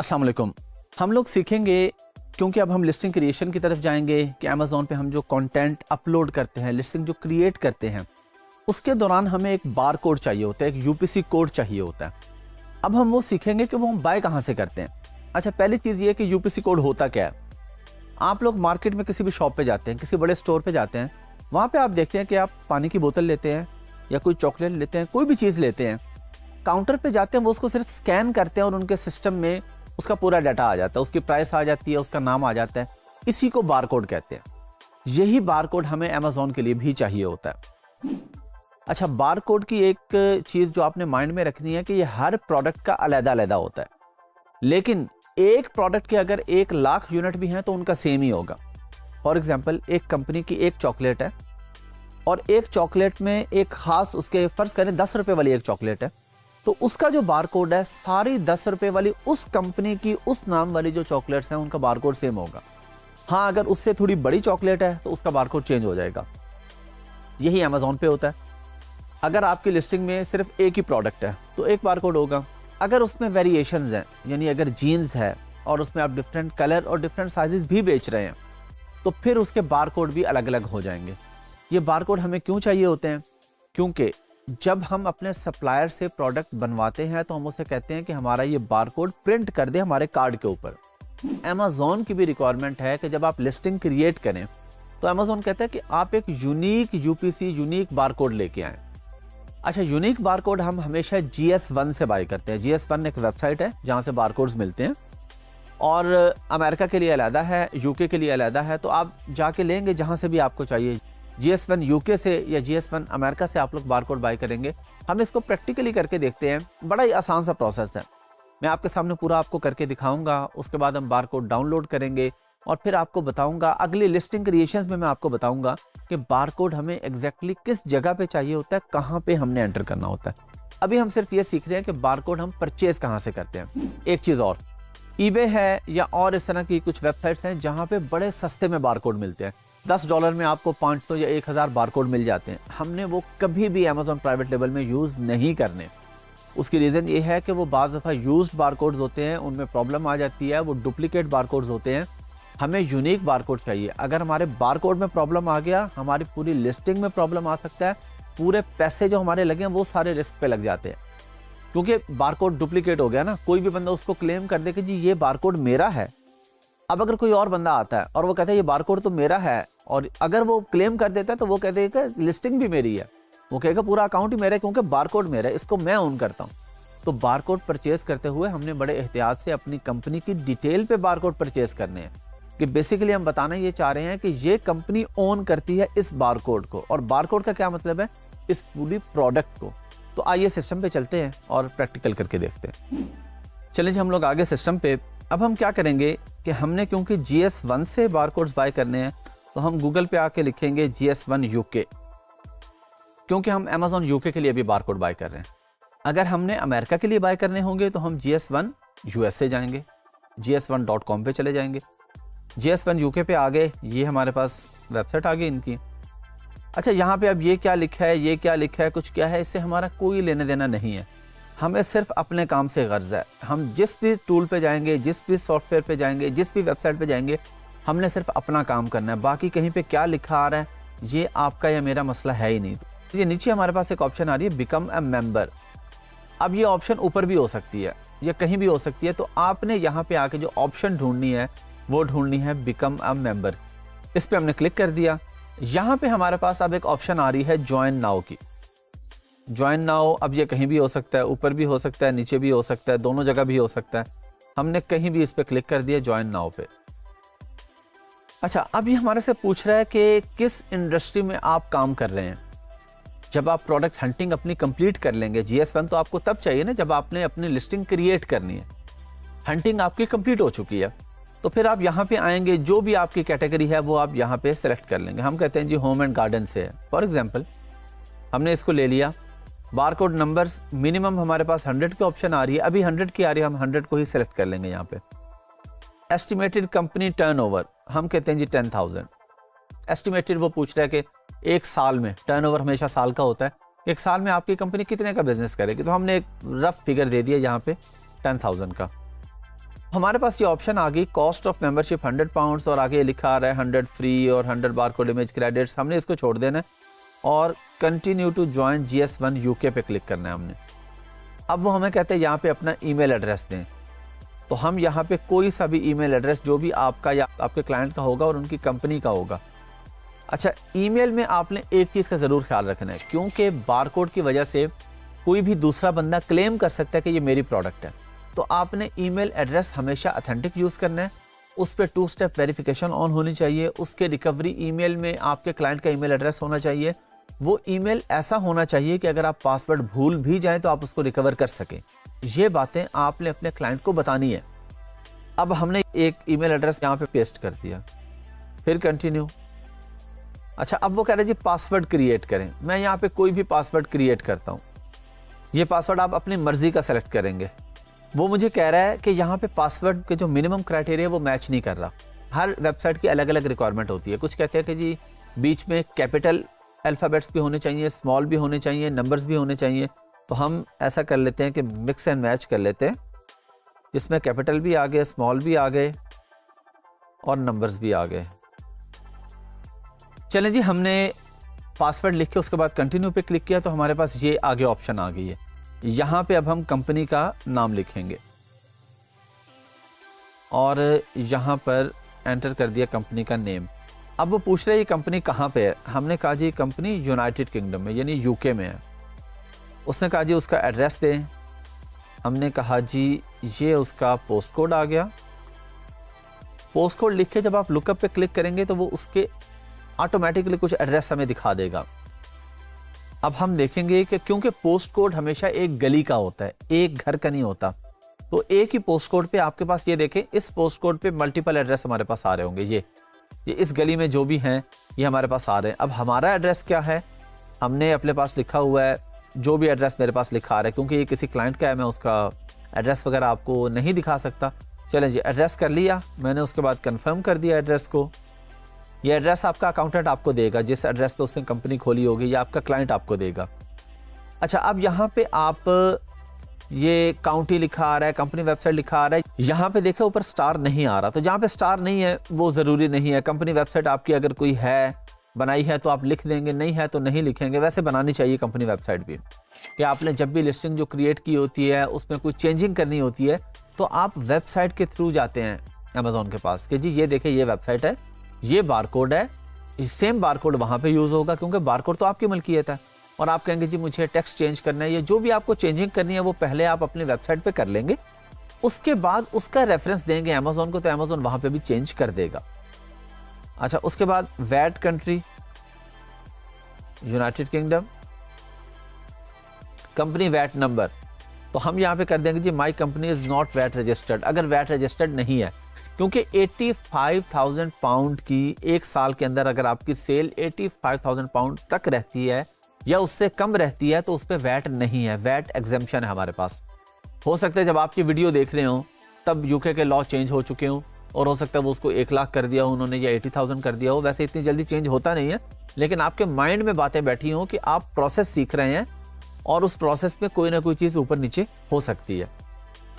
अस्सलाम वालेकुम। हम लोग सीखेंगे, क्योंकि अब हम लिस्टिंग क्रिएशन की तरफ जाएंगे कि अमेज़ॉन पे हम जो कंटेंट अपलोड करते हैं, लिस्टिंग जो क्रिएट करते हैं, उसके दौरान हमें एक बार कोड चाहिए होता है, एक यूपीसी कोड चाहिए होता है। अब हम वो सीखेंगे कि वो हम बाय कहाँ से करते हैं। अच्छा, पहली चीज़ ये कि यूपीसी कोड होता क्या है। आप लोग मार्केट में किसी भी शॉप पे जाते हैं, किसी बड़े स्टोर पे जाते हैं, वहाँ पे आप देखते हैं कि आप पानी की बोतल लेते हैं या कोई चॉकलेट लेते हैं, कोई भी चीज़ लेते हैं, काउंटर पे जाते हैं, वो उसको सिर्फ स्कैन करते हैं और उनके सिस्टम में उसका पूरा डाटा आ जाता है, उसकी प्राइस आ जाती है, उसका नाम आ जाता है। इसी को बारकोड कहते हैं। यही बारकोड हमें अमेज़ॉन के लिए भी चाहिए होता है। अच्छा, बारकोड की एक चीज़ जो आपने माइंड में रखनी है कि ये हर प्रोडक्ट का अलग-अलग होता है, लेकिन एक प्रोडक्ट के अगर 1,00,000 यूनिट भी हैं तो उनका सेम ही होगा। फॉर एग्जाम्पल, एक कंपनी की एक चॉकलेट है और एक चॉकलेट में एक खास, उसके फर्ज करें 10 रुपए वाली एक चॉकलेट है, तो उसका जो बारकोड है, सारी 10 रुपए वाली उस कंपनी की उस नाम वाली जो चॉकलेट्स हैं उनका बारकोड सेम होगा। हाँ, अगर उससे थोड़ी बड़ी चॉकलेट है तो उसका बारकोड चेंज हो जाएगा। यही अमेज़ॉन पे होता है। अगर आपकी लिस्टिंग में सिर्फ एक ही प्रोडक्ट है तो एक बारकोड होगा। अगर उसमें वेरिएशंस हैं, यानी अगर जीन्स है और उसमें आप डिफरेंट कलर और डिफरेंट साइजेस भी बेच रहे हैं, तो फिर उसके बारकोड भी अलग अलग हो जाएंगे। ये बारकोड हमें क्यों चाहिए होते हैं? क्योंकि जब हम अपने सप्लायर से प्रोडक्ट बनवाते हैं तो हम उसे कहते हैं कि हमारा ये बारकोड प्रिंट कर दे हमारे कार्ड के ऊपर। अमेज़ॉन की भी रिक्वायरमेंट है कि जब आप लिस्टिंग क्रिएट करें तो अमेज़ॉन कहता है कि आप एक यूनिक यूपीसी, यूनिक बारकोड लेके आएं। अच्छा, यूनिक बारकोड हम हमेशा GS1 से बाय करते हैं। GS1 एक वेबसाइट है जहां से बारकोड्स मिलते हैं और अमेरिका के लिए अलग है, यूके के लिए अलग है, तो आप जाके लेंगे जहां से भी आपको चाहिए। GS1 यूके से या GS1 अमेरिका से आप लोग बारकोड बाय करेंगे। हम इसको प्रैक्टिकली करके देखते हैं। बड़ा ही आसान सा प्रोसेस है। मैं आपके सामने पूरा आपको करके दिखाऊंगा। उसके बाद हम बारकोड डाउनलोड करेंगे और फिर आपको बताऊंगा, अगली लिस्टिंग क्रिएशंस में मैं आपको बताऊंगा कि बारकोड हमें एग्जैक्टली किस जगह पे चाहिए होता है, कहाँ पे हमने एंटर करना होता है। अभी हम सिर्फ ये सीख रहे हैं कि बारकोड हम परचेज कहाँ से करते हैं। एक चीज़ और, ईबे है या और इस तरह की कुछ वेबसाइट्स हैं जहाँ पे बड़े सस्ते में बारकोड मिलते हैं। $10 में आपको 500 या 1000 बारकोड मिल जाते हैं। हमने वो कभी भी अमेज़ॉन प्राइवेट लेबल में यूज़ नहीं करने। उसकी रीज़न ये है कि वो बाज़ दफ़ा यूज्ड बारकोड्स होते हैं, उनमें प्रॉब्लम आ जाती है, वो डुप्लीकेट बारकोड्स होते हैं। हमें यूनिक बारकोड चाहिए। अगर हमारे बारकोड में प्रॉब्लम आ गया, हमारी पूरी लिस्टिंग में प्रॉब्लम आ सकता है। पूरे पैसे जो हमारे लगे हैं वो सारे रिस्क पे लग जाते हैं, क्योंकि बारकोड डुप्लीकेट हो गया ना। कोई भी बंदा उसको क्लेम कर दे कि जी ये बारकोड मेरा है। अब अगर कोई और बंदा आता है और वो कहता है ये बारकोड तो मेरा है, और अगर वो क्लेम कर देता है तो वो कहते हैं कि लिस्टिंग भी मेरी है, वो कहेगा पूरा अकाउंट ही मेरा है क्योंकि बारकोड मेरा है, इसको मैं ओन करता हूँ। तो बारकोड परचेज करते हुए हमने बड़े एहतियात से अपनी कंपनी की डिटेल पे बारकोड परचेज करने हैं। कि बेसिकली हम बताना ये चाह रहे हैं कि ये कंपनी ओन करती है इस बारकोड को, और बारकोड का क्या मतलब है, इस पूरी प्रोडक्ट को। तो आइए सिस्टम पे चलते हैं और प्रैक्टिकल करके देखते हैं। चलिए जी, हम लोग आगे सिस्टम पे। अब हम क्या करेंगे कि हमने क्योंकि GS1 से बारकोड्स बाय करने हैं तो हम गूगल पे आके लिखेंगे GS1 UK, क्योंकि हम अमेज़ॉन यूके के लिए भी बारकोड बाय कर रहे हैं। अगर हमने अमेरिका के लिए बाय करने होंगे तो हम GS1 US से जाएंगे, GS1.com पे चले जाएंगे। GS1 UK पे आ गए, ये हमारे पास वेबसाइट आ गई इनकी। अच्छा, यहाँ पे अब ये क्या लिखा है, ये क्या लिखा है, कुछ क्या है, इससे हमारा कोई लेना देना नहीं है। हमें सिर्फ अपने काम से गर्ज है। हम जिस भी टूल पे जाएंगे, जिस भी सॉफ्टवेयर पे जाएंगे, जिस भी वेबसाइट पे जाएंगे, हमने सिर्फ अपना काम करना है। बाकी कहीं पे क्या लिखा आ रहा है ये आपका या मेरा मसला है ही नहीं। तो ये नीचे हमारे पास एक ऑप्शन आ रही है, बिकम अ मेंबर। अब ये ऑप्शन ऊपर भी हो सकती है या कहीं भी हो सकती है, तो आपने यहाँ पे आके जो ऑप्शन ढूंढनी है वो ढूंढनी है बिकम अ मेंबर। इस पे हमने क्लिक कर दिया। यहाँ पे हमारे पास अब एक ऑप्शन आ रही है ज्वाइन नाउ की। ज्वाइन नाउ, अब ये कहीं भी हो सकता है, ऊपर भी हो सकता है, नीचे भी हो सकता है, दोनों जगह भी हो सकता है। हमने कहीं भी इस पे क्लिक कर दिया ज्वाइन नाउ पे। अच्छा, अब ये हमारे से पूछ रहा है कि किस इंडस्ट्री में आप काम कर रहे हैं। जब आप प्रोडक्ट हंटिंग अपनी कंप्लीट कर लेंगे, GS1 तो आपको तब चाहिए ना जब आपने अपनी लिस्टिंग क्रिएट करनी है। हंटिंग आपकी कंप्लीट हो चुकी है, तो फिर आप यहाँ पे आएंगे, जो भी आपकी कैटेगरी है वो आप यहाँ पे सेलेक्ट कर लेंगे। हम कहते हैं जी होम एंड गार्डन से है। फॉर एग्जांपल हमने इसको ले लिया। बारकोड नंबर्स मिनिमम हमारे पास 100 की ऑप्शन आ रही है, अभी 100 की आ रही है, हम 100 को ही सेलेक्ट कर लेंगे यहाँ पे। एस्टिमेटेड कंपनी टर्नओवर, हम कहते हैं जी 10,000। एस्टिमेटेड वो पूछ रहा है कि एक साल में, टर्नओवर हमेशा साल का होता है, एक साल में आपकी कंपनी कितने का बिजनेस करेगी, तो हमने एक रफ फिगर दे दिया यहाँ पे 10,000 का। हमारे पास ये ऑप्शन आ गई, कॉस्ट ऑफ मेंबरशिप 100 पाउंड्स और आगे लिखा आ रहा है 100 फ्री और 100 बारकोड इमेज क्रेडिट्स। हमने इसको छोड़ देना है और continue to join GS1 UK पे क्लिक करना है हमने। अब वो हमें कहते हैं यहाँ पे अपना ईमेल एड्रेस दें, तो हम यहाँ पे कोई सा भी ईमेल एड्रेस जो भी आपका या आपके क्लाइंट का होगा और उनकी कंपनी का होगा। अच्छा, ईमेल में आपने एक चीज़ का ज़रूर ख्याल रखना है, क्योंकि बारकोड की वजह से कोई भी दूसरा बंदा क्लेम कर सकता है कि ये मेरी प्रोडक्ट है। तो आपने ईमेल एड्रेस हमेशा ऑथेंटिक यूज़ करना है, उस पर 2 स्टेप वेरिफिकेशन ऑन होनी चाहिए, उसके रिकवरी ईमेल में आपके क्लाइंट का ईमेल एड्रेस होना चाहिए। वो ईमेल ऐसा होना चाहिए कि अगर आप पासवर्ड भूल भी जाएं तो आप उसको रिकवर कर सकें। ये बातें आपने अपने क्लाइंट को बतानी है। अब हमने एक ईमेल एड्रेस यहाँ पे पेस्ट कर दिया, फिर कंटिन्यू। अच्छा, अब वो कह रहे हैं जी पासवर्ड क्रिएट करें। मैं यहाँ पे कोई भी पासवर्ड क्रिएट करता हूँ। ये पासवर्ड आप अपनी मर्जी का सेलेक्ट करेंगे। वो मुझे कह रहा है कि यहाँ पे पासवर्ड के जो मिनिमम क्राइटेरिया वो मैच नहीं कर रहा। हर वेबसाइट की अलग अलग रिक्वायरमेंट होती है। कुछ कहते हैं कि जी बीच में कैपिटल अल्फ़ाबेट्स भी होने चाहिए, स्मॉल भी होने चाहिए, नंबर्स भी होने चाहिए। तो हम ऐसा कर लेते हैं कि मिक्स एंड मैच कर लेते हैं, जिसमें कैपिटल भी आ गए, स्मॉल भी आ गए और नंबर्स भी आ गए। चलें जी, हमने पासवर्ड लिख के उसके बाद कंटिन्यू पे क्लिक किया तो हमारे पास ये आगे ऑप्शन आ गई है। यहाँ पे अब हम कंपनी का नाम लिखेंगे और यहाँ पर एंटर कर दिया कंपनी का नेम। अब वो पूछ रहे हैं ये कंपनी कहाँ पे है। हमने कहा जी कंपनी यूनाइटेड किंगडम में यानी यूके में है। उसने कहा जी उसका एड्रेस दें। हमने कहा जी ये उसका पोस्ट कोड आ गया। पोस्ट कोड लिख के जब आप लुकअप पे क्लिक करेंगे तो वो उसके ऑटोमेटिकली कुछ एड्रेस हमें दिखा देगा। अब हम देखेंगे कि क्योंकि पोस्ट कोड हमेशा एक गली का होता है, एक घर का नहीं होता, तो एक ही पोस्ट कोड पे आपके पास ये देखें इस पोस्ट कोड पे मल्टीपल एड्रेस हमारे पास आ रहे होंगे। ये इस गली में जो भी हैं ये हमारे पास आ रहे हैं। अब हमारा एड्रेस क्या है, हमने अपने पास लिखा हुआ है जो भी एड्रेस मेरे पास लिखा आ रहा है, क्योंकि ये किसी क्लाइंट का है मैं उसका एड्रेस वगैरह आपको नहीं दिखा सकता। चलें जी, एड्रेस कर लिया मैंने, उसके बाद कंफर्म कर दिया एड्रेस को। ये एड्रेस आपका अकाउंटेंट आपको देगा, जिस एड्रेस पे उसने कंपनी खोली होगी या आपका क्लाइंट आपको देगा। अच्छा, अब यहाँ पे आप ये काउंटी लिखा आ रहा है, कंपनी वेबसाइट लिखा आ रहा है, यहाँ पे देखो ऊपर स्टार नहीं आ रहा, तो जहाँ पे स्टार नहीं है वो ज़रूरी नहीं है। कंपनी वेबसाइट आपकी अगर कोई है बनाई है तो आप लिख देंगे, नहीं है तो नहीं लिखेंगे। वैसे बनानी चाहिए कंपनी वेबसाइट भी, कि आपने जब भी लिस्टिंग जो क्रिएट की होती है उसमें कोई चेंजिंग करनी होती है तो आप वेबसाइट के थ्रू जाते हैं अमेज़ॉन के पास कि जी ये देखिए ये वेबसाइट है, ये बारकोड है, सेम बारकोड वहाँ पे यूज़ होगा क्योंकि बारकोड तो आपकी मलकियत है। और आप कहेंगे जी मुझे टेक्स्ट चेंज करना है, ये जो भी आपको चेंजिंग करनी है वो पहले आप अपनी वेबसाइट पे कर लेंगे, उसके बाद उसका रेफरेंस देंगे अमेज़ॉन को तो अमेज़ॉन वहाँ पे भी चेंज कर देगा। अच्छा, उसके बाद VAT country United Kingdom, company VAT number, तो हम यहाँ पे कर देंगे जी my company is not VAT registered, अगर वैट रजिस्टर्ड नहीं है, क्योंकि 85,000 पाउंड की एक साल के अंदर अगर आपकी सेल 85,000 पाउंड तक रहती है या उससे कम रहती है तो उस पर वैट नहीं है, वैट एग्जेम्पशन है हमारे पास। हो सकता है जब आपकी वीडियो देख रहे हो तब यूके के लॉ चेंज हो चुके हों और हो सकता है वो उसको 1 लाख कर दिया हो उन्होंने या 80,000 कर दिया हो। वैसे इतनी जल्दी चेंज होता नहीं है, लेकिन आपके माइंड में बातें बैठी हों कि आप प्रोसेस सीख रहे हैं और उस प्रोसेस में कोई ना कोई चीज़ ऊपर नीचे हो सकती है।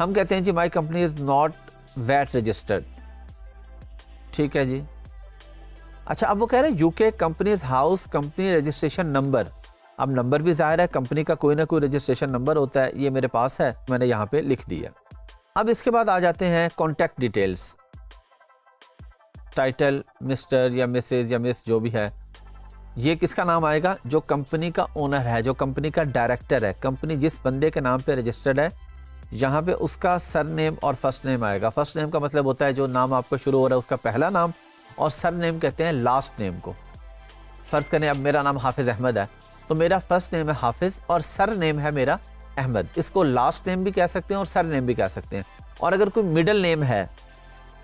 हम कहते हैं जी my company is not VAT registered, ठीक है जी। अच्छा, अब वो कह रहे हैं UK companies house company registration number. अब नंबर भी ज़ाहिर है कंपनी का कोई ना कोई रजिस्ट्रेशन नंबर होता है, ये मेरे पास है, मैंने यहाँ पे लिख दिया। अब इसके बाद आ जाते हैं कॉन्टैक्ट डिटेल्स, टाइटल मिस्टर या मिसेज या मिस जो भी है, ये किसका नाम आएगा, जो कंपनी का ओनर है, जो कंपनी का डायरेक्टर है, कंपनी जिस बंदे के नाम पे रजिस्टर्ड है, यहाँ पे उसका सरनेम और फर्स्ट नेम आएगा। फर्स्ट नेम का मतलब होता है जो नाम आपका शुरू हो रहा है उसका पहला नाम, और सरनेम कहते हैं लास्ट नेम को। फर्ज करें अब मेरा नाम हाफिज़ अहमद है तो मेरा फर्स्ट नेम है हाफिज़ और सर नेम है मेरा अहमद, इसको लास्ट नेम भी कह सकते हैं और सर नेम भी कह सकते हैं। और अगर कोई मिडिल नेम है,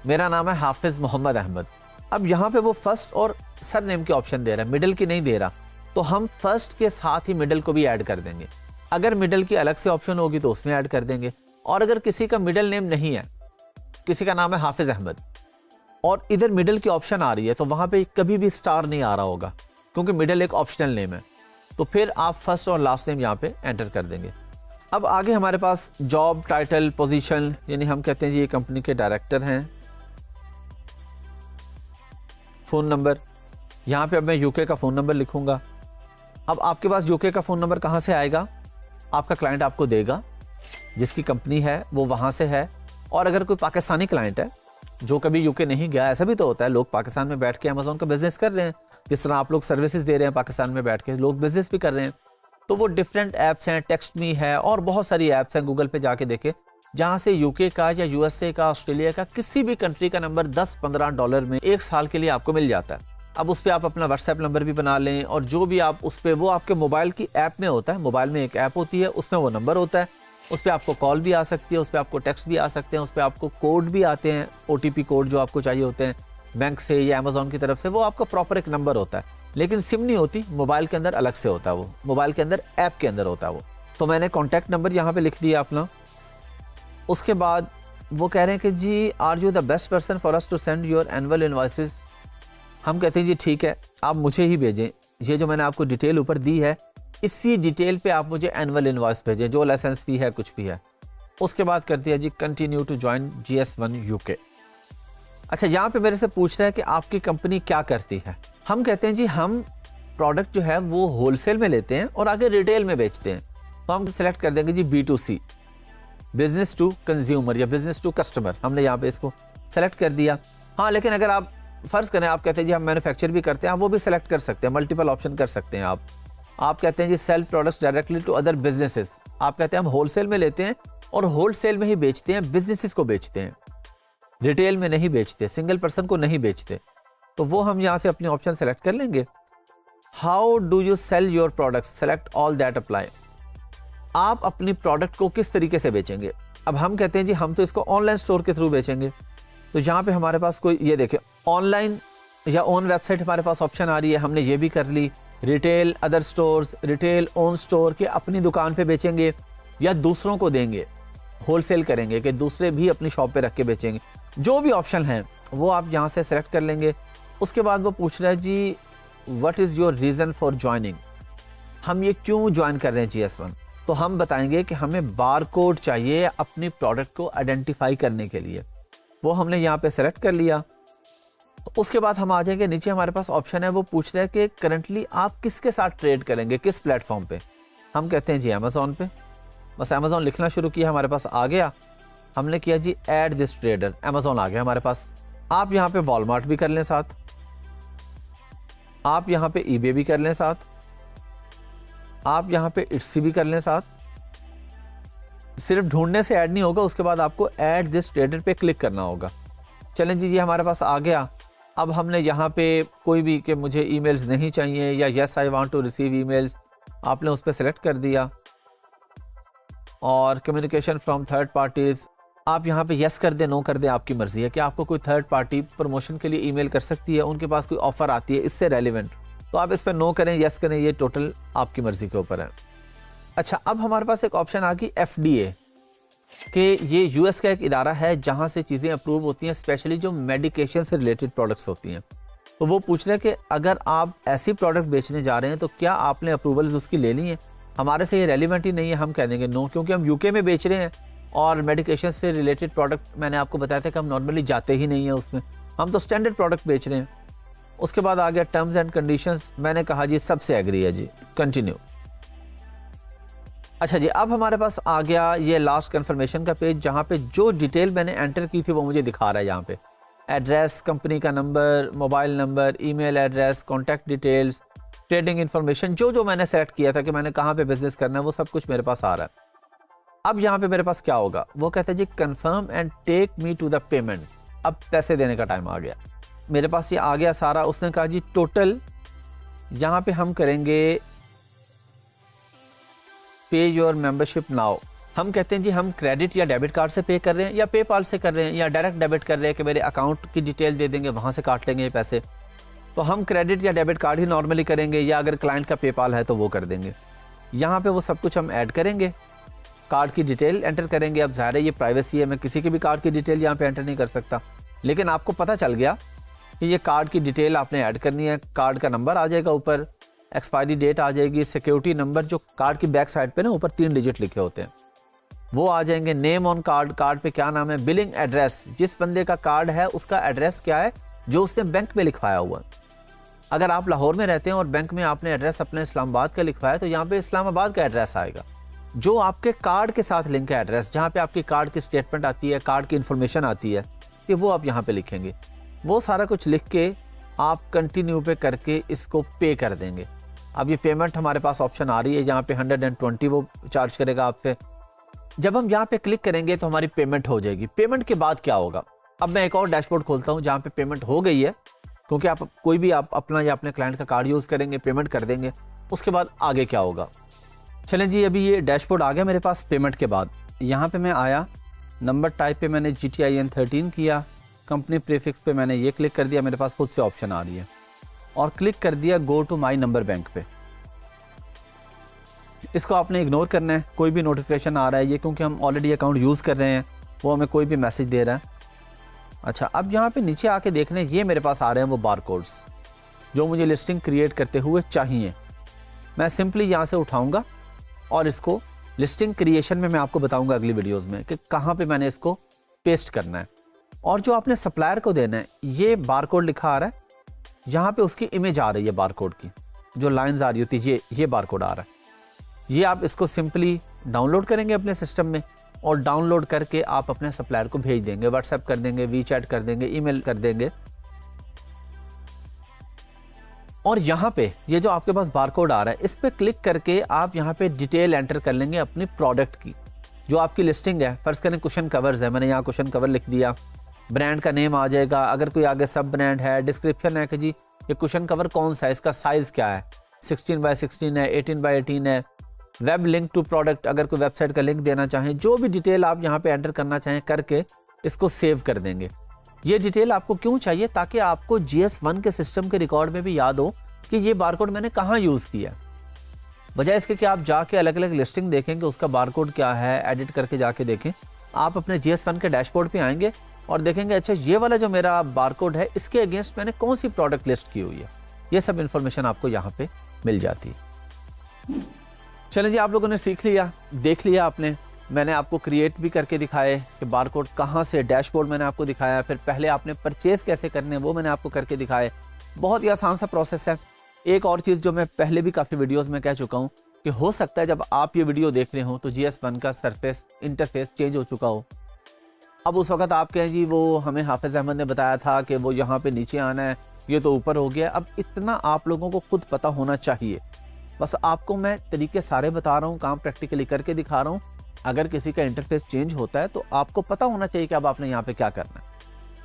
मेरा नाम है हाफिज़ मोहम्मद अहमद, अब यहाँ पे वो फर्स्ट और सर नेम के ऑप्शन दे रहा है, मिडिल की नहीं दे रहा, तो हम फर्स्ट के साथ ही मिडिल को भी ऐड कर देंगे। अगर मिडिल की अलग से ऑप्शन होगी तो उसमें ऐड कर देंगे। और अगर किसी का मिडिल नेम नहीं है, किसी का नाम है हाफिज़ अहमद और इधर मिडिल की ऑप्शन आ रही है, तो वहाँ पे कभी भी स्टार नहीं आ रहा होगा क्योंकि मिडिल एक ऑप्शनल नेम है, तो फिर आप फर्स्ट और लास्ट नेम यहाँ पे एंटर कर देंगे। अब आगे हमारे पास जॉब टाइटल पोजीशन, यानी हम कहते हैं जी ये कंपनी के डायरेक्टर हैं। फ़ोन नंबर, यहाँ पे अब मैं यूके का फ़ोन नंबर लिखूंगा। अब आपके पास यूके का फ़ोन नंबर कहाँ से आएगा? आपका क्लाइंट आपको देगा, जिसकी कंपनी है वो वहाँ से है। और अगर कोई पाकिस्तानी क्लाइंट है जो कभी यूके नहीं गया, ऐसा भी तो होता है, लोग पाकिस्तान में बैठ के अमेज़ॉन का बिजनेस कर रहे हैं, जिस तरह आप लोग सर्विसेज दे रहे हैं पाकिस्तान में बैठ के, लोग बिजनेस भी कर रहे हैं। तो वो डिफरेंट ऐप्स हैं, टेक्स्टमी है और बहुत सारी ऐप्स हैं, गूगल पे जाके देखें, जहाँ से यूके का या यूएसए का, ऑस्ट्रेलिया का, किसी भी कंट्री का नंबर $10-15 में 1 साल के लिए आपको मिल जाता है। अब उस पर आप अपना व्हाट्सएप नंबर भी बना लें, और जो भी आप उस पर, वो आपके मोबाइल की ऐप में होता है, मोबाइल में एक ऐप होती है, उसमें वो नंबर होता है, उस पर आपको कॉल भी आ सकती है, उस पर आपको टेक्स्ट भी आ सकते हैं, उस पर आपको कोड भी आते हैं, OTP कोड जो आपको चाहिए होते हैं बैंक से या अमेज़ॉन की तरफ से, वो आपका प्रॉपर एक नंबर होता है, लेकिन सिम नहीं होती, मोबाइल के अंदर अलग से होता है, वो मोबाइल के अंदर ऐप के अंदर होता है वो। तो मैंने कॉन्टैक्ट नंबर यहाँ पे लिख दिया अपना। उसके बाद वो कह रहे हैं कि जी are you the best person for us to send your annual invoices. हम कहते हैं जी ठीक है, आप मुझे ही भेजें, ये जो मैंने आपको डिटेल ऊपर दी है, इसी डिटेल पे आप मुझे एनुअल इनवॉइस भेजें, जो लाइसेंस फी है, कुछ भी है। उसके बाद कर दिया जी continue to join GS1 UK। अच्छा, यहाँ पे मेरे से पूछ रहा है कि आपकी कंपनी क्या करती है। हम कहते हैं जी हम प्रोडक्ट जो है वो होलसेल में लेते हैं और आगे रिटेल में बेचते हैं। तो हम सेलेक्ट कर देंगे जी B2C, बिजनेस टू कंज्यूमर या बिजनेस टू कस्टमर, हमने यहाँ पे इसको सेलेक्ट कर दिया। हाँ, लेकिन अगर आप फर्ज करें, आप कहते हैं जी हम मैन्युफैक्चर भी करते हैं, आप वो भी सेलेक्ट कर सकते हैं, मल्टीपल ऑप्शन कर सकते हैं आप कहते हैं जी sell products directly to other businesses, आप कहते हैं हम होलसेल में लेते हैं और होलसेल में ही बेचते हैं, बिजनेसेस को बेचते हैं, रिटेल में नहीं बेचते, सिंगल पर्सन को नहीं बेचते। तो वो हम यहाँ से अपनी ऑप्शन सेलेक्ट कर लेंगे। How do you sell your products, select all that apply. आप अपनी प्रोडक्ट को किस तरीके से बेचेंगे। अब हम कहते हैं जी हम तो इसको ऑनलाइन स्टोर के थ्रू बेचेंगे। तो यहाँ पे हमारे पास कोई, ये देखें, ऑनलाइन या ऑन वेबसाइट हमारे पास ऑप्शन आ रही है, हमने ये भी कर ली। Retail, other stores, retail, on store के अपनी दुकान पे बेचेंगे या दूसरों को देंगे, होलसेल करेंगे कि दूसरे भी अपनी शॉप पे रख के बेचेंगे। जो भी ऑप्शन है वो आप यहाँ से सेलेक्ट कर लेंगे। उसके बाद वो पूछ रहा है जी what is your reason for joining, हम ये क्यों ज्वाइन कर रहे हैं GS1। तो हम बताएंगे कि हमें बार कोड चाहिए अपनी प्रोडक्ट को आइडेंटिफाई करने के लिए, वो हमने यहाँ पे सेलेक्ट कर लिया। उसके बाद हम आ जाएंगे नीचे, हमारे पास ऑप्शन है, वो पूछ रहा है कि करंटली आप किसके साथ ट्रेड करेंगे, किस प्लेटफॉर्म पे। हम कहते हैं जी अमेज़ॉन पे। बस अमेज़ॉन लिखना शुरू किया, हमारे पास आ गया, हमने किया जी ऐड दिस ट्रेडर, अमेज़ॉन आ गया हमारे पास। आप यहाँ पे वॉलमार्ट भी कर लें साथ, आप यहाँ पे eBay भी कर लें साथ, आप यहाँ पे Etsy भी कर लें साथ। सिर्फ ढूंढने से ऐड नहीं होगा, उसके बाद आपको ऐड दिस ट्रेडर पे क्लिक करना होगा। चलें जी, ये हमारे पास आ गया। अब हमने यहाँ पे कोई भी कि मुझे ईमेल्स नहीं चाहिए या yes I want to receive emails, आपने उस पर सेलेक्ट कर दिया। और कम्युनिकेशन फ्रॉम थर्ड पार्टीज़, आप यहाँ पे येस कर दें, नो कर दें, आपकी मर्जी है कि आपको कोई थर्ड पार्टी प्रमोशन के लिए ईमेल कर सकती है, उनके पास कोई ऑफर आती है इससे रेलिवेंट, तो आप इस पर नो करें, येस करें, ये टोटल आपकी मर्जी के ऊपर है। अच्छा, अब हमारे पास एक ऑप्शन आ गई FDA कि ये US का एक इदारा है जहाँ से चीज़ें अप्रूव होती हैं, स्पेशली जो मेडिकेशन से रिलेटेड प्रोडक्ट्स होती हैं। तो वो पूछ रहे हैं कि अगर आप ऐसी प्रोडक्ट बेचने जा रहे हैं तो क्या आपने अप्रूवल्स उसकी ले ली हैं। हमारे से ये रेलिवेंट ही नहीं है, हम कह देंगे नो, क्योंकि हम UK में बेच रहे हैं और मेडिकेशन से रिलेटेड प्रोडक्ट मैंने आपको बताया था कि हम नॉर्मली जाते ही नहीं है उसमें, हम तो स्टैंडर्ड प्रोडक्ट बेच रहे हैं। उसके बाद आ गया टर्म्स एंड कंडीशंस, मैंने कहा जी सबसे एग्री है जी, कंटिन्यू। अच्छा जी, अब हमारे पास आ गया ये लास्ट कंफर्मेशन का पेज, जहाँ पे जो डिटेल मैंने एंटर की थी वो मुझे दिखा रहा है। यहाँ पे एड्रेस, कंपनी का number, mobile number, email address, contact details, trading information, जो जो मैंने सेलेक्ट किया था कि मैंने कहाँ पे बिजनेस करना है, वो सब कुछ मेरे पास आ रहा है। अब यहाँ पे मेरे पास क्या होगा, वो कहता है जी confirm and take me to the payment. अब पैसे देने का टाइम आ गया, मेरे पास ये आ गया सारा। उसने कहा जी टोटल यहाँ पे हम करेंगे पे योर मेंबरशिप नाउ। हम कहते हैं जी हम क्रेडिट या डेबिट कार्ड से पे कर रहे हैं या पेपाल से कर रहे हैं या डायरेक्ट डेबिट कर रहे हैं कि मेरे अकाउंट की डिटेल दे देंगे, वहाँ से काट लेंगे ये पैसे। तो हम क्रेडिट या डेबिट कार्ड ही नॉर्मली करेंगे, या अगर क्लाइंट का पेपाल है तो वो कर देंगे। यहाँ पे वो सब कुछ हम ऐड करेंगे, कार्ड की डिटेल एंटर करेंगे। अब ज़ाहिर है ये प्राइवेसी है, मैं किसी की भी कार्ड की डिटेल यहाँ पे एंटर नहीं कर सकता, लेकिन आपको पता चल गया कि ये कार्ड की डिटेल आपने ऐड करनी है। कार्ड का नंबर आ जाएगा ऊपर, एक्सपायरी डेट आ जाएगी, सिक्योरिटी नंबर जो कार्ड की बैक साइड पे ना ऊपर 3 डिजिट लिखे होते हैं वो आ जाएंगे, नेम ऑन कार्ड, कार्ड पे क्या नाम है, बिलिंग एड्रेस, जिस बंदे का कार्ड है उसका एड्रेस क्या है जो उसने बैंक में लिखवाया हुआ। अगर आप लाहौर में रहते हैं और बैंक में आपने एड्रेस अपने इस्लामाबाद का लिखवाया तो यहाँ पे इस्लामाबाद का एड्रेस आएगा। जो आपके कार्ड के साथ लिंक है एड्रेस, जहाँ पे आपकी कार्ड की स्टेटमेंट आती है, कार्ड की इन्फॉर्मेशन आती है, कि वो आप यहाँ पे लिखेंगे। वो सारा कुछ लिख के आप कंटिन्यू पे करके इसको पे कर देंगे। अब ये पेमेंट हमारे पास ऑप्शन आ रही है, यहाँ पे 120 वो चार्ज करेगा आपसे। जब हम यहाँ पे क्लिक करेंगे तो हमारी पेमेंट हो जाएगी। पेमेंट के बाद क्या होगा, अब मैं एक और डैशबोर्ड खोलता हूँ जहाँ पे पेमेंट हो गई है, क्योंकि आप कोई भी आप अपना या अपने क्लाइंट का कार्ड यूज़ करेंगे, पेमेंट कर देंगे। उसके बाद आगे क्या होगा, चलें जी, अभी ये डैशबोर्ड आ गया मेरे पास पेमेंट के बाद। यहाँ पे मैं आया, नंबर टाइप पे मैंने GTIN 13 किया, कंपनी प्रीफिक्स पे मैंने ये क्लिक कर दिया, मेरे पास खुद से ऑप्शन आ रही है, और क्लिक कर दिया go to my number bank पे। इसको आपने इग्नोर करना है, कोई भी नोटिफिकेशन आ रहा है ये क्योंकि हम ऑलरेडी अकाउंट यूज़ कर रहे हैं, वो हमें कोई भी मैसेज दे रहा है। अच्छा, अब यहाँ पे नीचे आके देखने, ये मेरे पास आ रहे हैं वो बार कोड्स जो मुझे लिस्टिंग क्रिएट करते हुए चाहिए। मैं सिंपली यहाँ से उठाऊँगा और इसको लिस्टिंग क्रिएशन में मैं आपको बताऊँगा अगली वीडियोज़ में कि कहाँ पर मैंने इसको पेस्ट करना है। और जो आपने सप्लायर को देना है, ये बार कोड लिखा आ रहा है, यहाँ पे उसकी इमेज आ रही है बार कोड की, जो लाइंस आ रही होती है, ये बार कोड आ रहा है। ये आप इसको सिंपली डाउनलोड करेंगे अपने सिस्टम में, और डाउनलोड करके आप अपने सप्लायर को भेज देंगे, व्हाट्सएप कर देंगे, वीचैट कर देंगे, ईमेल कर देंगे। और यहाँ पे ये जो आपके पास बार कोड आ रहा है, इस पे क्लिक करके आप यहाँ पे डिटेल एंटर कर लेंगे अपनी प्रोडक्ट की, जो आपकी लिस्टिंग है। फर्ज करें कुशन कवर्स है, मैंने यहाँ कुशन कवर लिख दिया, ब्रांड का नेम आ जाएगा, अगर कोई आगे सब ब्रांड है, डिस्क्रिप्शन है कि जी ये कुशन कवर कौन सा है, इसका साइज़ क्या है, 16x16 है, 18x18 है, वेब लिंक टू प्रोडक्ट, अगर कोई वेबसाइट का लिंक देना चाहें, जो भी डिटेल आप यहाँ पे एंटर करना चाहें करके इसको सेव कर देंगे। ये डिटेल आपको क्यों चाहिए, ताकि आपको GS1 के सिस्टम के रिकॉर्ड में भी याद हो कि ये बारकोड मैंने कहाँ यूज़ किया। बजाय इसके कि आप जाके अलग अलग लिस्टिंग देखेंगे उसका बारकोड क्या है, एडिट करके जाके देखें, आप अपने GS1 के डैशबोर्ड पे आएंगे और देखेंगे अच्छा ये वाला जो मेरा बारकोड है इसके अगेंस्ट मैंने कौन सी प्रोडक्ट लिस्ट की हुई है। ये सब इन्फॉर्मेशन आपको यहाँ पे मिल जाती है। चलें जी, आप लोगों ने सीख लिया, देख लिया आपने, मैंने आपको क्रिएट भी करके दिखाए कि बारकोड कहाँ से, डैशबोर्ड मैंने आपको दिखाया, फिर पहले आपने परचेज कैसे करने वो मैंने आपको करके दिखाए। बहुत ही आसान सा प्रोसेस है। एक और चीज़ जो मैं पहले भी काफ़ी वीडियोज़ में कह चुका हूँ कि हो सकता है जब आप ये वीडियो देख रहे हो तो GS1 का सरफेस इंटरफेस चेंज हो चुका हो। अब उस वक्त आप कहें जी वो हमें हाफिज़ अहमद ने बताया था कि वो यहाँ पे नीचे आना है, ये तो ऊपर हो गया। अब इतना आप लोगों को खुद पता होना चाहिए, बस आपको मैं तरीके सारे बता रहा हूँ, काम प्रैक्टिकली करके दिखा रहा हूँ। अगर किसी का इंटरफेस चेंज होता है तो आपको पता होना चाहिए कि अब आपने यहाँ पे क्या करना है।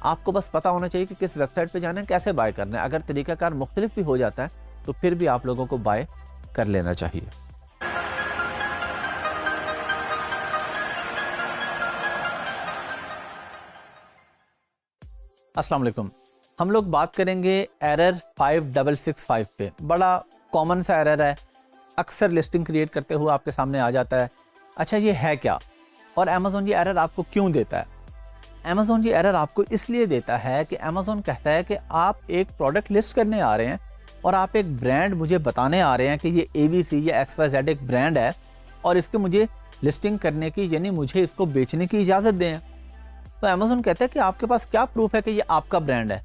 आपको बस पता होना चाहिए कि किस वेबसाइट पे जाना है, कैसे बाय करना है। अगर तरीकाकार मुख्तलिफ भी हो जाता है तो फिर भी आप लोगों को बाय कर लेना चाहिए। अस्सलाम वालेकुम। हम लोग बात करेंगे एरर 5665 पे। बड़ा कॉमन सा एरर है, अक्सर लिस्टिंग क्रिएट करते हुए आपके सामने आ जाता है। अच्छा ये है क्या, और अमेज़ॉन ये एरर आपको क्यों देता है? अमेज़ॉन ये एरर आपको इसलिए देता है कि अमेज़ॉन कहता है कि आप एक प्रोडक्ट लिस्ट करने आ रहे हैं और आप एक ब्रांड मुझे बताने आ रहे हैं कि ये ABC या XYZ एक ब्रांड है और इसके मुझे लिस्टिंग करने की, यानी मुझे इसको बेचने की इजाज़त दें। तो अमेज़ॉन कहता है कि आपके पास क्या प्रूफ है कि ये आपका ब्रांड है?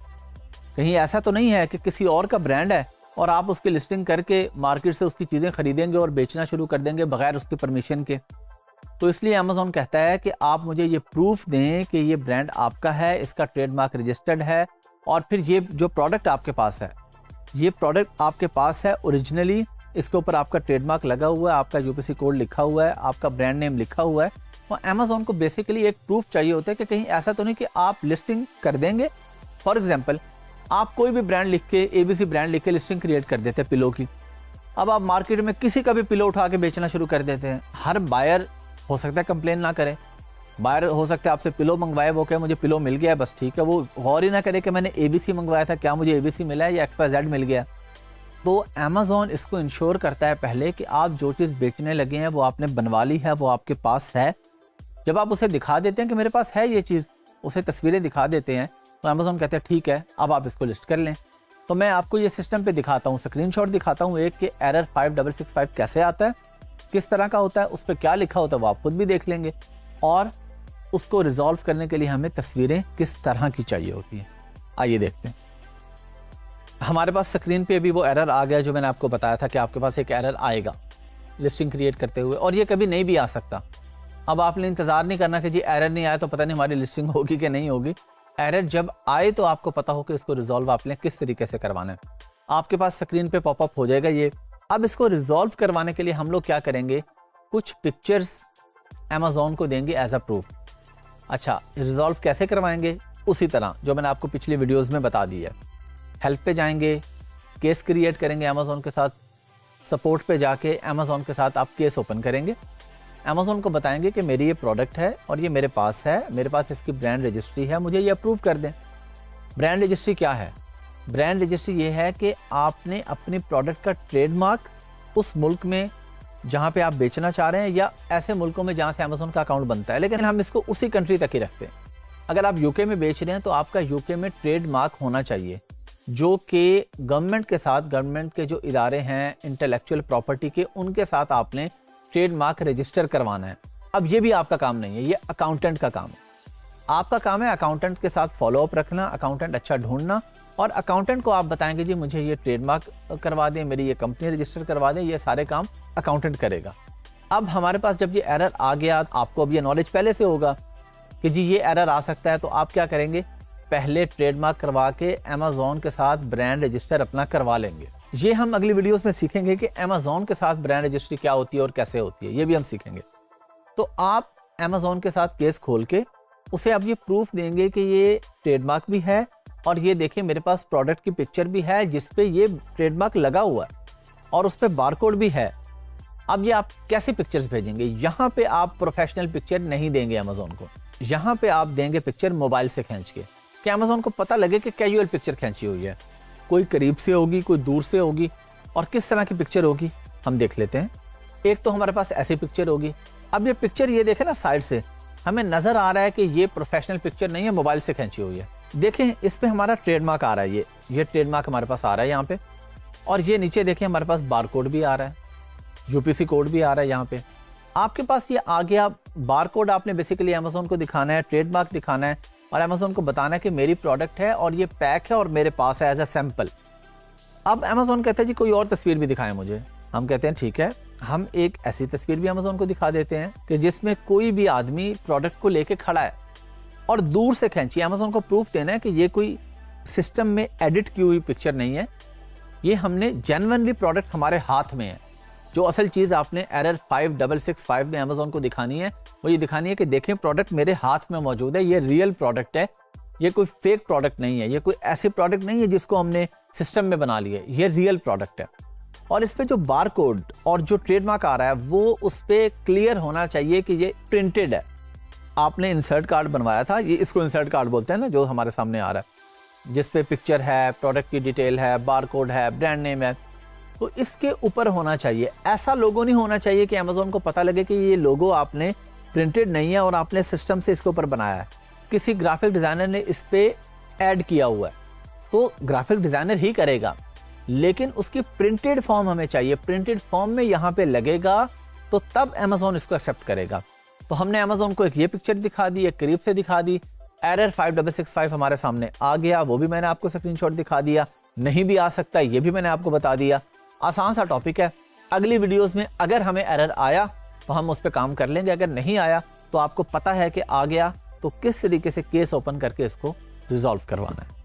कहीं ऐसा तो नहीं है कि किसी और का ब्रांड है और आप उसकी लिस्टिंग करके मार्केट से उसकी चीज़ें खरीदेंगे और बेचना शुरू कर देंगे बगैर उसकी परमिशन के। तो इसलिए अमेज़ॉन कहता है कि आप मुझे ये प्रूफ दें कि ये ब्रांड आपका है, इसका ट्रेडमार्क रजिस्टर्ड है, और फिर ये जो प्रोडक्ट आपके पास है, ये प्रोडक्ट आपके पास है ओरिजिनली, इसके ऊपर आपका ट्रेडमार्क लगा हुआ है, आपका UPC कोड लिखा हुआ है, आपका ब्रांड नेम लिखा हुआ है। तो अमेज़ॉन को बेसिकली एक प्रूफ चाहिए होता है कि कहीं ऐसा तो नहीं कि आप लिस्टिंग कर देंगे। फॉर एग्जाम्पल, आप कोई भी ब्रांड लिख के, ABC ब्रांड लिख के लिस्टिंग क्रिएट कर देते हैं पिलो की। अब आप मार्केट में किसी का भी पिलो उठा के बेचना शुरू कर देते हैं। हर बायर हो सकता है कंप्लेन ना करे, बायर हो सकता है आपसे पिलो मंगवाए, वो कहे मुझे पिलो मिल गया है, बस ठीक है, वो गौर ही ना करे कि मैंने ABC मंगवाया था, क्या मुझे ABC मिला है या XYZ मिल गया। तो अमेज़ॉन इसको इंश्योर करता है पहले कि आप जो चीज़ बेचने लगे हैं वो आपने बनवा ली है, वो आपके पास है। जब आप उसे दिखा देते हैं कि मेरे पास है ये चीज़, उसे तस्वीरें दिखा देते हैं, तो अमेज़ॉन कहते हैं ठीक है, अब आप इसको लिस्ट कर लें। तो मैं आपको ये सिस्टम पे दिखाता हूँ, स्क्रीनशॉट दिखाता हूँ एक कि एरर 5665 कैसे आता है, किस तरह का होता है, उस पर क्या लिखा होता है वो आप खुद भी देख लेंगे, और उसको रिजॉल्व करने के लिए हमें तस्वीरें किस तरह की चाहिए होती हैं। आइए देखते हैं। हमारे पास स्क्रीन पे अभी वो एरर आ गया जो मैंने आपको बताया था कि आपके पास एक एरर आएगा लिस्टिंग क्रिएट करते हुए, और ये कभी नहीं भी आ सकता। अब आपने इंतज़ार नहीं करना कि जी एरर नहीं आया तो पता नहीं हमारी लिस्टिंग होगी कि नहीं होगी। एरर जब आए तो आपको पता हो कि इसको रिजॉल्व आपने किस तरीके से करवाना है। आपके पास स्क्रीन पे पॉपअप हो जाएगा ये। अब इसको रिजॉल्व करवाने के लिए हम लोग क्या करेंगे, कुछ पिक्चर्स अमेज़ॉन को देंगे एज अ प्रूफ। अच्छा, रिजॉल्व कैसे करवाएंगे? उसी तरह जो मैंने आपको पिछली वीडियोज़ में बता दी है। हेल्प पे जाएंगे, केस क्रिएट करेंगे अमेज़ॉन के साथ, सपोर्ट पे जाके अमेज़ॉन के साथ आप केस ओपन करेंगे। अमेज़ॉन को बताएंगे कि मेरी ये प्रोडक्ट है और ये मेरे पास है, मेरे पास इसकी ब्रांड रजिस्ट्री है, मुझे ये अप्रूव कर दें। ब्रांड रजिस्ट्री क्या है? ब्रांड रजिस्ट्री ये है कि आपने अपनी प्रोडक्ट का ट्रेडमार्क उस मुल्क में जहाँ पे आप बेचना चाह रहे हैं, या ऐसे मुल्कों में जहाँ से अमेज़ॉन का अकाउंट बनता है, लेकिन हम इसको उसी कंट्री तक ही रखते हैं। अगर आप यूके में बेच रहे हैं तो आपका यूके में ट्रेडमार्क होना चाहिए, जो कि गवर्नमेंट के साथ, गवर्नमेंट के जो इदारे हैं इंटेलेक्चुअल प्रॉपर्टी के, उनके साथ आपने ट्रेडमार्क रजिस्टर करवाना है। अब ये भी आपका काम नहीं है, ये अकाउंटेंट का काम है। आपका काम है अकाउंटेंट के साथ फॉलोअप रखना, अकाउंटेंट अच्छा ढूंढना, और अकाउंटेंट को आप बताएंगे जी मुझे ये ट्रेडमार्क करवा दें, मेरी ये कंपनी रजिस्टर करवा दें, ये सारे काम अकाउंटेंट करेगा। अब हमारे पास जब ये एरर आ गया, आपको अब ये नॉलेज पहले से होगा कि जी ये एरर आ सकता है, तो आप क्या करेंगे, पहले ट्रेडमार्क करवा के अमेज़ॉन के साथ ब्रांड रजिस्टर अपना करवा लेंगे। ये हम अगली वीडियोस में सीखेंगे कि अमेज़ॉन के साथ ब्रांड रजिस्ट्री क्या होती है और कैसे होती है, ये भी हम सीखेंगे। तो आप अमेज़ॉन के साथ केस खोल के उसे अब ये प्रूफ देंगे कि ये ट्रेडमार्क भी है, और ये देखिए मेरे पास प्रोडक्ट की पिक्चर भी है जिसपे ये ट्रेडमार्क लगा हुआ है, और उस पर बारकोड भी है। अब ये आप कैसे पिक्चर्स भेजेंगे? यहाँ पे आप प्रोफेशनल पिक्चर नहीं देंगे अमेज़ॉन को, यहाँ पे आप देंगे पिक्चर मोबाइल से खींच के, कि अमेज़ॉन को पता लगे कि कैजुअल पिक्चर खींची हुई है, कोई करीब से होगी, कोई दूर से होगी, और किस तरह की पिक्चर होगी हम देख लेते हैं। एक तो हमारे पास ऐसी पिक्चर होगी। अब ये पिक्चर ये देखें ना, साइड से हमें नजर आ रहा है कि ये प्रोफेशनल पिक्चर नहीं है, मोबाइल से खींची हुई है। देखें इस पे हमारा ट्रेडमार्क आ रहा है, ये ट्रेडमार्क हमारे पास आ रहा है यहाँ पे, और ये नीचे देखिए हमारे पास बारकोड भी आ रहा है, यूपीसी कोड भी आ रहा है यहाँ पे। आपके पास ये आ गया बारकोड, आपने बेसिकली अमेज़ॉन को दिखाना है, ट्रेडमार्क दिखाना है, और अमेज़ॉन को बताना है कि मेरी प्रोडक्ट है और ये पैक है और मेरे पास है एज अ सैंपल। अब अमेज़ॉन कहता है जी कोई और तस्वीर भी दिखाएं मुझे। हम कहते हैं ठीक है, हम एक ऐसी तस्वीर भी अमेज़ॉन को दिखा देते हैं कि जिसमें कोई भी आदमी प्रोडक्ट को लेके खड़ा है और दूर से खींची। अमेज़ॉन को प्रूफ देना है कि ये कोई सिस्टम में एडिट की हुई पिक्चर नहीं है, ये हमने जेन्युइनली प्रोडक्ट हमारे हाथ में है। जो असल चीज़ आपने एरर 5665 में अमेज़ॉन को दिखानी है, वो ये दिखानी है कि देखें प्रोडक्ट मेरे हाथ में मौजूद है, ये रियल प्रोडक्ट है, ये कोई फेक प्रोडक्ट नहीं है, ये कोई ऐसी प्रोडक्ट नहीं है जिसको हमने सिस्टम में बना लिया, ये रियल प्रोडक्ट है। और इस पे जो बारकोड और जो ट्रेडमार्क आ रहा है वो उस पर क्लियर होना चाहिए कि ये प्रिंटेड है। आपने इंसर्ट कार्ड बनवाया था, ये इसको इंसर्ट कार्ड बोलते हैं ना, जो हमारे सामने आ रहा है, जिस पे पिक्चर है, प्रोडक्ट की डिटेल है, बारकोड है, ब्रांड नेम है, तो इसके ऊपर होना चाहिए। ऐसा लोगो नहीं होना चाहिए कि अमेज़ॉन को पता लगे कि ये लोगो आपने प्रिंटेड नहीं है और आपने सिस्टम से इसके ऊपर बनाया है, किसी ग्राफिक डिज़ाइनर ने इस पे ऐड किया हुआ है, तो ग्राफिक डिज़ाइनर ही करेगा, लेकिन उसकी प्रिंटेड फॉर्म हमें चाहिए। प्रिंटेड फॉर्म में यहाँ पे लगेगा तो तब अमेज़ॉन इसको एक्सेप्ट करेगा। तो हमने अमेज़ॉन को एक ये पिक्चर दिखा दी, एक करीब से दिखा दी, एरर 5665 हमारे सामने आ गया, वो भी मैंने आपको स्क्रीनशॉट दिखा दिया। नहीं भी आ सकता, ये भी मैंने आपको बता दिया। आसान सा टॉपिक है। अगली वीडियोस में अगर हमें एरर आया तो हम उस पर काम कर लेंगे, अगर नहीं आया तो आपको पता है कि आ गया तो किस तरीके से केस ओपन करके इसको रिजॉल्व करवाना है।